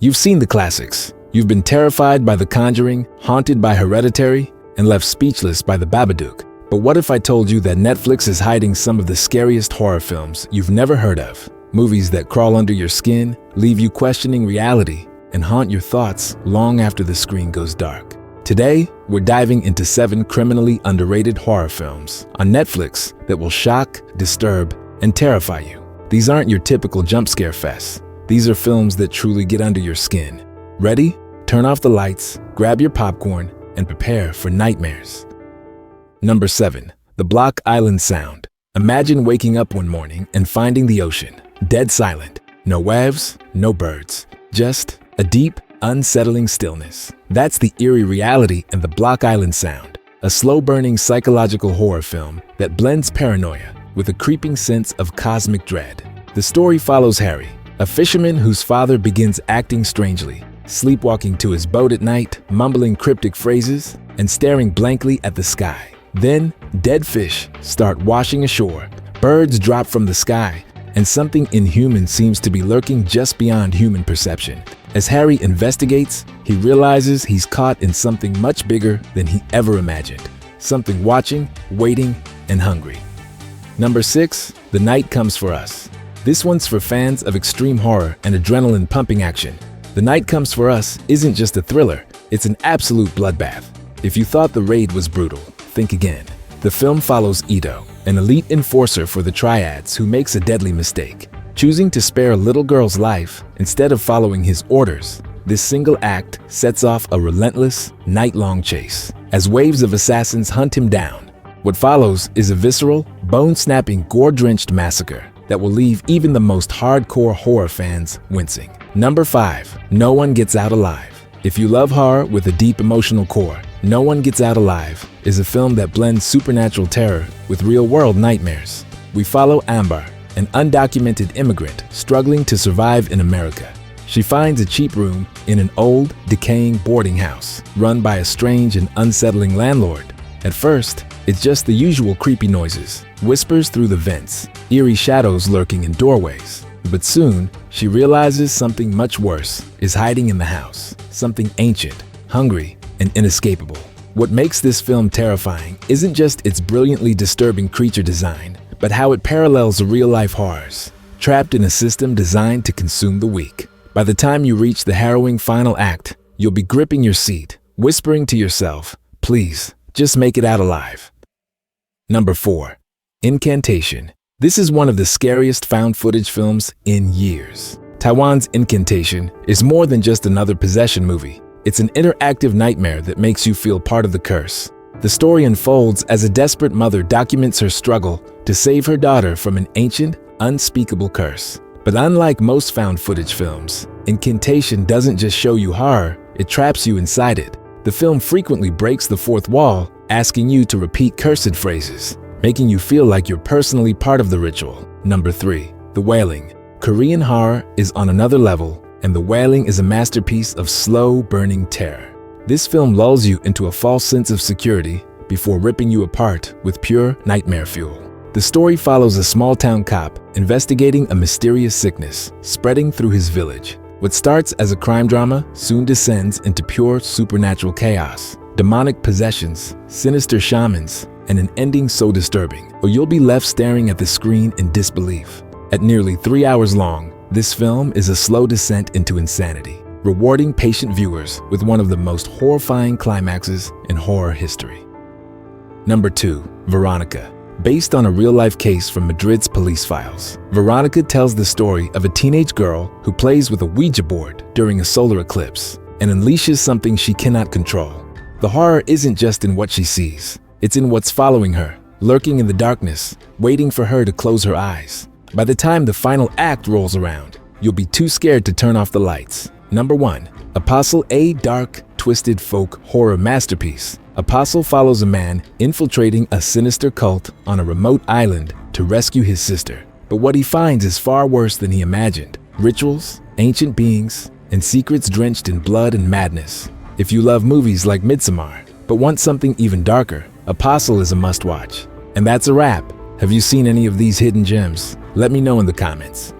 You've seen the classics. You've been terrified by The Conjuring, haunted by Hereditary, and left speechless by The Babadook. But what if I told you that Netflix is hiding some of the scariest horror films you've never heard of? Movies that crawl under your skin, leave you questioning reality, and haunt your thoughts long after the screen goes dark. Today, we're diving into 7 criminally underrated horror films on Netflix that will shock, disturb, and terrify you. These aren't your typical jump scare fests. These are films that truly get under your skin. Ready? Turn off the lights, grab your popcorn, and prepare for nightmares. Number 7. The Block Island Sound. Imagine waking up one morning and finding the ocean dead silent. No waves, no birds, just a deep, unsettling stillness. That's the eerie reality in The Block Island Sound, a slow-burning psychological horror film that blends paranoia with a creeping sense of cosmic dread. The story follows Harry, a fisherman whose father begins acting strangely, sleepwalking to his boat at night, mumbling cryptic phrases, and staring blankly at the sky. Then, dead fish start washing ashore, birds drop from the sky, and something inhuman seems to be lurking just beyond human perception. As Harry investigates, he realizes he's caught in something much bigger than he ever imagined. Something watching, waiting, and hungry. Number 6. The Night Comes for Us. This one's for fans of extreme horror and adrenaline-pumping action. The Night Comes for Us isn't just a thriller, it's an absolute bloodbath. If you thought The Raid was brutal, think again. The film follows Ito, an elite enforcer for the Triads who makes a deadly mistake, choosing to spare a little girl's life instead of following his orders. This single act sets off a relentless, night-long chase as waves of assassins hunt him down. What follows is a visceral, bone-snapping, gore-drenched massacre that will leave even the most hardcore horror fans wincing. Number 5. No One Gets Out Alive. If you love horror with a deep emotional core, No One Gets Out Alive is a film that blends supernatural terror with real-world nightmares. We follow Amber, an undocumented immigrant struggling to survive in America. She finds a cheap room in an old, decaying boarding house run by a strange and unsettling landlord. At first, it's just the usual creepy noises, whispers through the vents, eerie shadows lurking in doorways. But soon, she realizes something much worse is hiding in the house, something ancient, hungry, and inescapable. What makes this film terrifying isn't just its brilliantly disturbing creature design, but how it parallels real-life horrors, trapped in a system designed to consume the weak. By the time you reach the harrowing final act, you'll be gripping your seat, whispering to yourself, "Please, just make it out alive." Number 4. Incantation. This is one of the scariest found footage films in years. Taiwan's Incantation is more than just another possession movie. It's an interactive nightmare that makes you feel part of the curse. The story unfolds as a desperate mother documents her struggle to save her daughter from an ancient, unspeakable curse. But unlike most found footage films, Incantation doesn't just show you horror, it traps you inside it. The film frequently breaks the fourth wall, asking you to repeat cursed phrases, making you feel like you're personally part of the ritual. Number 3. The Wailing. Korean horror is on another level, and The Wailing is a masterpiece of slow-burning terror. This film lulls you into a false sense of security before ripping you apart with pure nightmare fuel. The story follows a small-town cop investigating a mysterious sickness spreading through his village. What starts as a crime drama soon descends into pure supernatural chaos, demonic possessions, sinister shamans, and an ending so disturbing, or you'll be left staring at the screen in disbelief. At nearly 3 hours long, this film is a slow descent into insanity, rewarding patient viewers with one of the most horrifying climaxes in horror history. Number 2. Veronica. Based on a real-life case from Madrid's police files, Veronica tells the story of a teenage girl who plays with a Ouija board during a solar eclipse and unleashes something she cannot control. The horror isn't just in what she sees, it's in what's following her, lurking in the darkness, waiting for her to close her eyes. By the time the final act rolls around, you'll be too scared to turn off the lights. Number 1. Apostle, a dark, twisted folk horror masterpiece. Apostle follows a man infiltrating a sinister cult on a remote island to rescue his sister. But what he finds is far worse than he imagined. Rituals, ancient beings, and secrets drenched in blood and madness. If you love movies like Midsommar, but want something even darker, Apostle is a must-watch. And that's a wrap. Have you seen any of these hidden gems? Let me know in the comments.